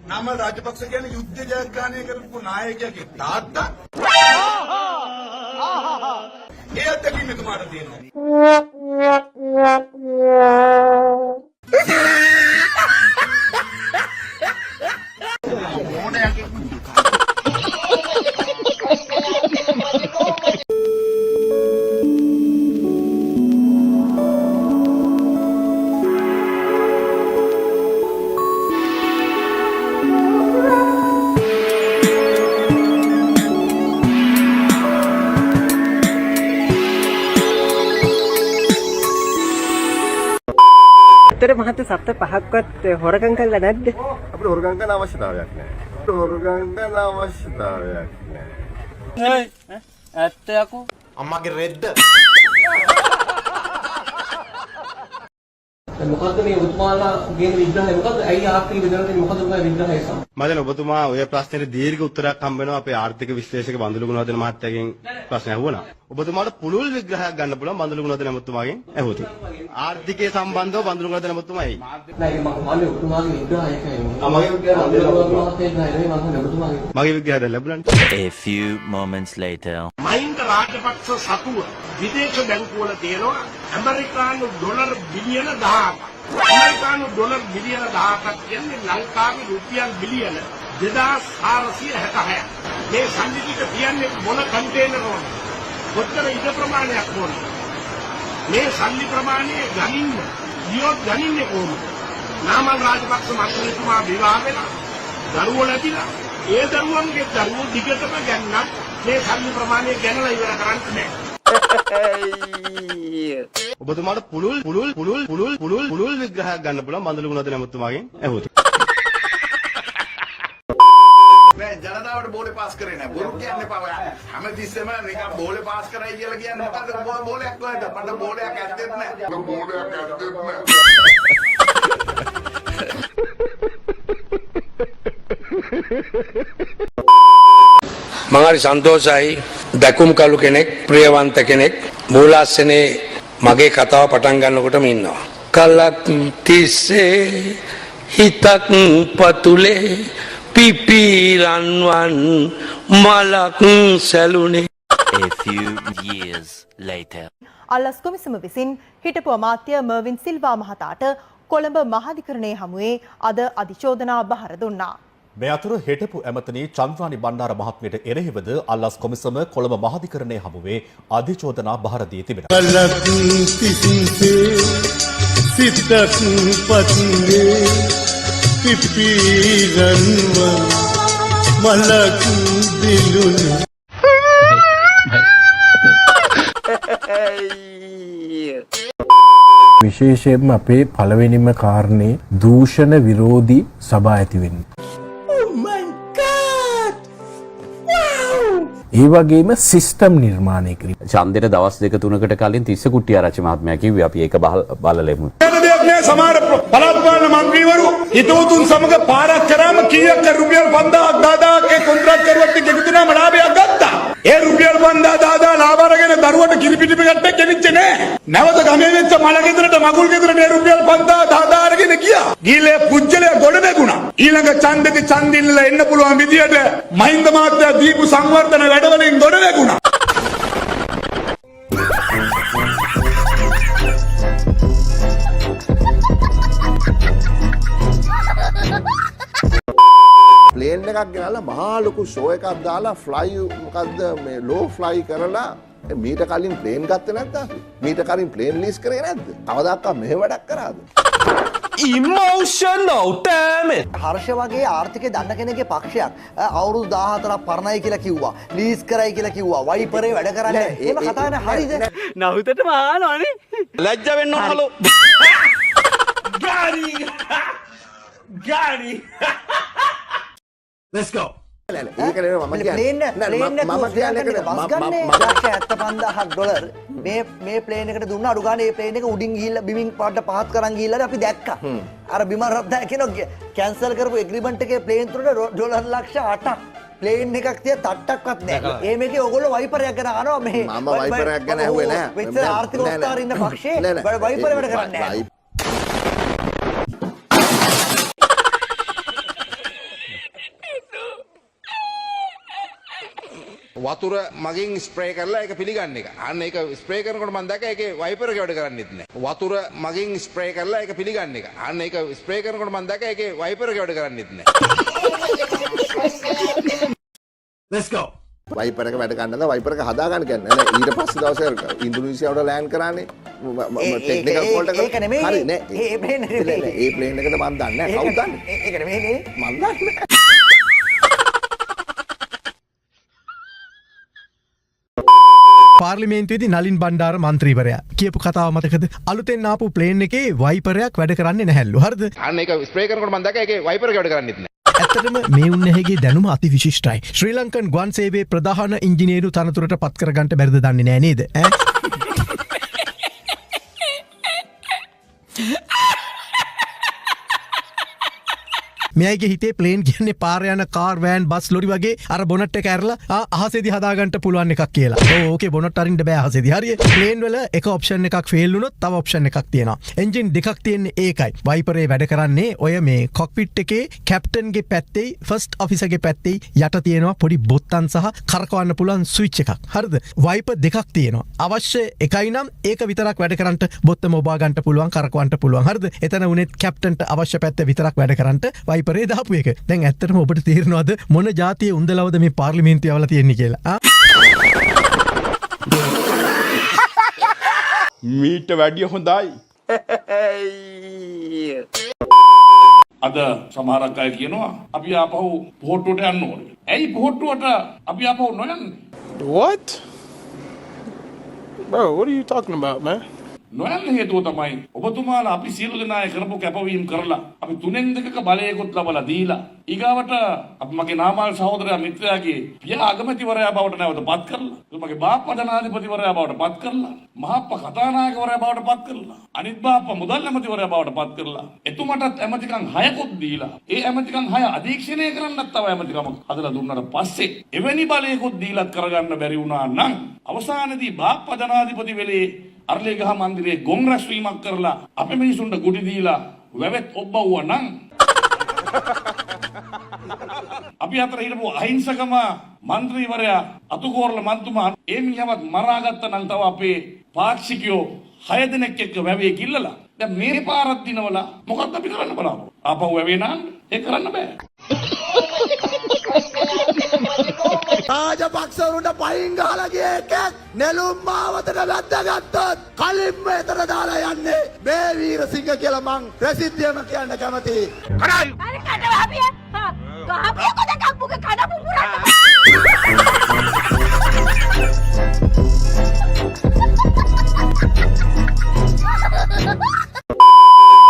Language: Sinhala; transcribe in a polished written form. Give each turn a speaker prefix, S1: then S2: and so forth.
S1: නාමල් රාජපක්ෂ කියන්නේ යුද්ධ ජයග්‍රහණය කරපු නායකයෙක්ගේ තාත්තා. ඒ අත්දැකීම එතුමාට තියෙනවා.
S2: මහත සත්ත පහක්වත් හොරකම් කළා නැද්ද?
S3: අපිට හොරකම් කරන්න අවශ්‍යතාවයක් නැහැ. හොරකම් කරන්න අවශ්‍යතාවයක් නැහැ.
S2: ඇත්ත යකෝ.
S4: අම්මගේ රෙද්ද.
S5: මොකද්ද මේ ඔබතුමාලා කියන විග්‍රහය? මොකද්ද? ඇයි ආර්ථික බෙදලා තියෙන්නේ? මොකද්ද ඔය විග්‍රහය?
S3: මම දැන් ඔබතුමා ඔය ප්‍රශ්නෙට දීර්ඝ උත්තරයක් හම්බ වෙනවා අපේ ආර්ථික විශ්ලේෂක බඳුළු ගුණවර්ධන මහත්තයාගෙන් ප්‍රශ්න අහුවනවා. ඔබතුමාට පුළුල් විග්‍රහයක් ගන්න පුළුවන් බඳුළු ගුණවර්ධන මහත්මයාගෙන් ඇහුවොත්. ආර්ථිකයේ සම්බන්ධව බඳුළු ගුණවර්ධන මහත්මයා එයි.
S5: නෑ මම ඔබතුමාගේ විග්‍රහය කියන්නේ.
S3: මගේ විග්‍රහය
S5: මම
S3: මගේ විග්‍රහය දැන් ලැබුණානේ.
S6: A few moments later.
S7: Mahinda Rajapaksa සතුව විදේශ බැංකුවල තියෙනවා ඇමරිකානු ඩොලර් බිලියන 10ක්. ඇමරිකානු ඩොලර් බිලියන 10ක් කියන්නේ ලංකාවේ රුපියල් බිලියන 2466. මේ සල්ලි ටික තියන්නේ මොන කන්ටේනර් වල? කොච්චර ඉඩ ප්‍රමාණයක් ඕනද? මේ සල්ලි ප්‍රමාණය ගනින්න ගියොත් ගනින්නේ කොහොමද? නාමල් රාජපක්ෂ මන්ත්‍රීතුමා විවාහ වෙලා දරුවෝ ලැබිලා ඒ දරුවන්ගේ දරුවෝ දිගටම ගන්නත් මේ සල්ලි ප්‍රමාණය ගැනලා ඉවර කරන්නේ නැහැ.
S3: ඔබතුමාට පුළුල් විග්‍රහයක් ගන්න පුළුවන් බඳුළු ගුණවර්ධන මහත්මයාගෙන් ඇහුවොත්.
S1: මේ ජනතාවට බෝලේ පාස් කරේ නැහැ. බොරු කියන්නේ පව. හැමතිස්සෙම නිකන් බෝලේ පාස් කරයි කියලා කියන්නේ මොකද්ද? බෝලයක් කොහෙද? මට බෝලයක් ඇත්තෙත් නැහැ. බෝලයක් ඇත්තෙත් නැහැ.
S8: මම හරි සන්තෝෂයි දැකුම් කළු කෙනෙක් ප්‍රියවන්ත කෙනෙක් මූලාසනේ මගේ කතාව පටන් ගන්නකොටම ඉන්නවා. කලක් තිස්සේ හිතක් පතුලේ පිපිරන්වන් මලක් සැලුනේ.
S6: A few years later.
S9: අල්ලස් කොමිසම විසින් හිටපු අමාත්‍ය මර්වින් සිල්වා මහතාට කොළඹ මහාධිකරණයේ හමුවේ අද අධිචෝදනා බහර දුන්නා.
S10: මේ අතර හිටපු ඇමතනි චන්ද්‍රානි බණ්ඩාර මහත්මියට එරෙහිවද අල්ලස් කොමිසම කොළඹ මහාධිකරණයේ හමුවේ අධිචෝදනා බහර දී තිබෙනවා.
S11: විශේෂයෙන්ම අපේ පළවෙනිම කාරණේ දූෂණ විරෝධී සභා ඇති වෙන්න. ඒ වගේම සිස්ටම් නිර්මාණය කිරීම.
S12: ඡන්දෙට දවස් දෙක තුනකට කලින් තිස්ස කුට්ටිආරච්චි මහත්මයා කිව්වේ අපි ඒක බලලෙමු.
S7: සමහර පළාත් පාලන මන්ත්‍රීවරු හිතවතුන් සමග පාරක් කරාම කීයක් රුපියල් 5000ක් 10000ක් කොන්ත්‍රාත් කරුවත් එක්ක එකතු වුණාම ලාභයක් ගත්තා. ඒ රුපියල් 5000 10000 ලාභ අරගෙන දරුවට කිරිපිටි පිටට ගෙනිච්චේ නෑ. නැවත ගමේ වෙච්ච මල ගෙදරට මගුල් ගෙදරට ඒ රුපියල් 5000 10000 අරගෙන ගියා. ගිහලා පුජ්‍යලේ ගොඩ නැගුණා. ඊළඟ ඡන්දෙදි ඡන්දිල්ලලා එන්න පුළුවන් විදියට මහින්ද මහත්තයා දීපු සංවර්ධන වැඩවලින් ගොඩ නැගුණා.
S3: ප්ලේන් එකක් ගෙනල්ලා මහා ලොකු ෂෝ එකක් දාලා ෆ්ලයි මොකද්ද මේ ලෝ ෆ්ලයි කරලා මීට කලින් ප්ලේන් ගත්තේ නැද්ද? මීට කලින් ප්ලේන් ලීස් කරේ නැද්ද? කවදාවත් මෙහෙම වැඩක් කරාද?
S4: Emotional damn it.
S5: හර්ෂ වගේ ආර්ථිකය දන්න කෙනෙක්ගේ පක්ෂයක් අවුරුදු 14ක් පරණයි කියලා කිව්වා. ලීස් කරයි කියලා කිව්වා. වයිපරේ වැඩ කරන්නේ. එහෙම කතා කරන්නේ හරියද?
S2: නහුතටම ආනවනේ.
S4: ලැජ්ජ වෙන්න ඕන හලෝ. ගාඩි. Let's go.
S3: ඒක නෙවෙයි මම කියන්නේ.
S5: මම කියන්නේ බස් ගන්න $75000 මේ ප්ලේන් එකට දුන්න අඩු ගන්න මේ ප්ලේන් එක උඩින් ගිහිල්ලා බිමින් පාට පහත් කරන් ගිහිල්ලා අපි දැක්කා. අර බිමන් රත්නායක කෙනෙක් කැන්සල් කරපු එග්‍රීමන්ට් එකේ ප්ලේන් තුනට $8,00,000 ප්ලේන් එකක් තිය තට්ටක්වත් නැහැ. ඒ මේකේ ඔයගොල්ලෝ වයිපරයක් ගැන අහනවා මේ.
S3: මම වයිපරයක් ගැන ඇහුවේ නෑ.
S5: මෙච්චර ආර්ථික උත්තරය ඉන්න පක්ෂේ වයිපර වැඩ කරන්නේ නැහැ.
S1: වතුර මගින් ස්ප්‍රේ කරලා ඒක පිළිගන්න එක. අන්න ඒක ස්ප්‍රේ කරනකොට මම දැක්කා ඒකේ වයිපර් එක වැඩ කරන්නේත් නැහැ. වතුර මගින් ස්ප්‍රේ කරලා ඒක පිළිගන්න එක. අන්න ඒක ස්ප්‍රේ කරනකොට මම දැක්කා ඒකේ වයිපර් එක වැඩ කරන්නේත් නැහැ.
S4: Let's go.
S1: වයිපර් එක වැඩ ගන්නද වයිපර් එක හදා ගන්න කියන්නේ නෑ ඊට පස්සේ දවසේ ඉන්දුනීසියාවට ලෑන්ඩ් කරානේ ටෙක්නිකල් ෆෝල්ට් එක
S5: ඒක නෙමෙයි
S1: හරි නෑ
S5: ඒ ප්ලේන් එක නෙමෙයි
S1: ඒ ප්ලේන් එකද මම දන්නේ නෑ කවුද දන්නේ
S5: ඒක නෙමෙයි නේ
S1: මම දන්නේ නෑ
S11: පාර්ලිමේන්තුවේදී නලින් බණ්ඩාර මන්ත්‍රීවරයා කියපු කතාව මතකද? අලුතෙන් ආපු ප්ලේන් එකේ වයිපරයක් වැඩ කරන්නේ නැහැලු. හරිද?
S1: අන්න ඒක ස්ප්‍රේ කරනකොට මම දැක්කා ඒකේ වයිපර් එක වැඩ කරන්නේත් නෑ.
S11: ඇත්තටම මේ උන්නැහෙගේ දැනුම අති විශිෂ්ටයි. ශ්‍රී ලංකන් ගුවන් සේවයේ ප්‍රධාන ඉංජිනේරු තනතුරට පත් කරගන්න බැරිද දන්නේ නෑ නේද? මෙයගේ හිතේ ප්ලේන් කියන්නේ පාර යන කාර් වෑන් බස් ලොරි වගේ අර බොනට් එක ඇරලා අහසේදී හදාගන්න පුළුවන් එකක් කියලා. ඕකේ බොනට් අරින්න බෑ අහසේදී. හරිය. ප්ලේන් වල එක ඔප්ෂන් එකක් ෆේල් වුණොත් තව ඔප්ෂන් එකක් තියෙනවා. එන්ජින් දෙකක් තියෙන්නේ ඒකයි. වයිපරේ වැඩ කරන්නේ ඔය මේ කොක්පිට් එකේ කැප්ටන්ගේ පැත්තේ ෆස්ට් ඔෆිසර්ගේ පැත්තේ යට තියෙනවා පොඩි බොත්තම් සහ කරකවන්න පුළුවන් ස්විච් එකක්. හරිද? වයිපර් දෙකක් තියෙනවා. අවශ්‍ය එකයි නම් ඒක විතරක් වැඩ කරන්න බොත්තම ඔබා ගන්න පුළුවන් කරකවන්න පුළුවන්. හරිද? එතන උනේත් කැප්ටන්ට අවශ්‍ය පැත්ත විතරක් වැඩ කරන්න වයිපරේ දාපු එක. දැන් ඇත්තටම ඔබට තේරෙනවද මොන જાතියේ උන්දලවද මේ පාර්ලිමේන්තුවේ යවලා තියෙන්නේ කියලා?
S7: මීට වැඩිය හොඳයි. අද සමහරක් අය කියනවා අපි ආපහු පොහොට්ටුවට යන්න ඕනේ. ඇයි පොහොට්ටුවට අපි ආපහු නොයන්නේ?
S8: What? Bro, what are you talking about, man?
S7: නොයන්න හේතුව තමයි ඔබතුමාලා අපි සියලු දෙනා කරපු කැපවීම කරලා අපි 3-2ක බලයකොත් ලබලා දීලා ඊගාවට අපි මගේ නාමල් සහෝදරයා මිත්‍රයාගේ පියා අගමැතිවරයා බවට නැවත පත් කරලා මගේ බාප්පා ජනාධිපතිවරයා බවට පත් කරලා මහප්පා කතානායකවරයා බවට පත් කරලා අනිත් බාප්පා මුදල් ඇමතිවරයා බවට පත් කරලා එතුමටත් ඇමතිකම් 6කුත් දීලා ඒ ඇමතිකම් 6 අධීක්ෂණය කරන්නත් තව ඇමතිකම් හදලා දුන්නාට පස්සේ එවැනි බලයකොත් දීලත් කරගන්න බැරි වුණා නම් අවසානයේදී බාප්පා ජනාධිපති වෙලේ අර්ලේගහ මන්දිරයේ ගොන් රැස්වීමක් කරලා අපේ මිනිසුන්ට ගුටි දීලා වැවෙත් ඔබ්බවුවා නම් අපි අතර හිටපු අහිංසකම മന്ത്രിවරයා අතුකෝරළ මන්තුමා ඒ මිනිහවත් මරාගත්ත නම් තව අපේ පාක්ෂිකයෝ 6 දෙනෙක් එක්ක වැවේ කිල්ලලා දැන් මේ පාරක් දිනවල මොකක්ද අපි කරන්න බලාපොරොත්තු ආපහු වැවේ නාන්න ඒක කරන්න බෑ
S5: රාජපක්ෂවරුන්ට පයින් ගහලා ගිය එකෙක් නෙළුම් මාවතට වැද්දාගත්තොත් කලින්ම එතන දාලා යන්නේ මේ වීරසිංහ කියලා මං ප්‍රසිද්ධියම කියන්න කැමතියි.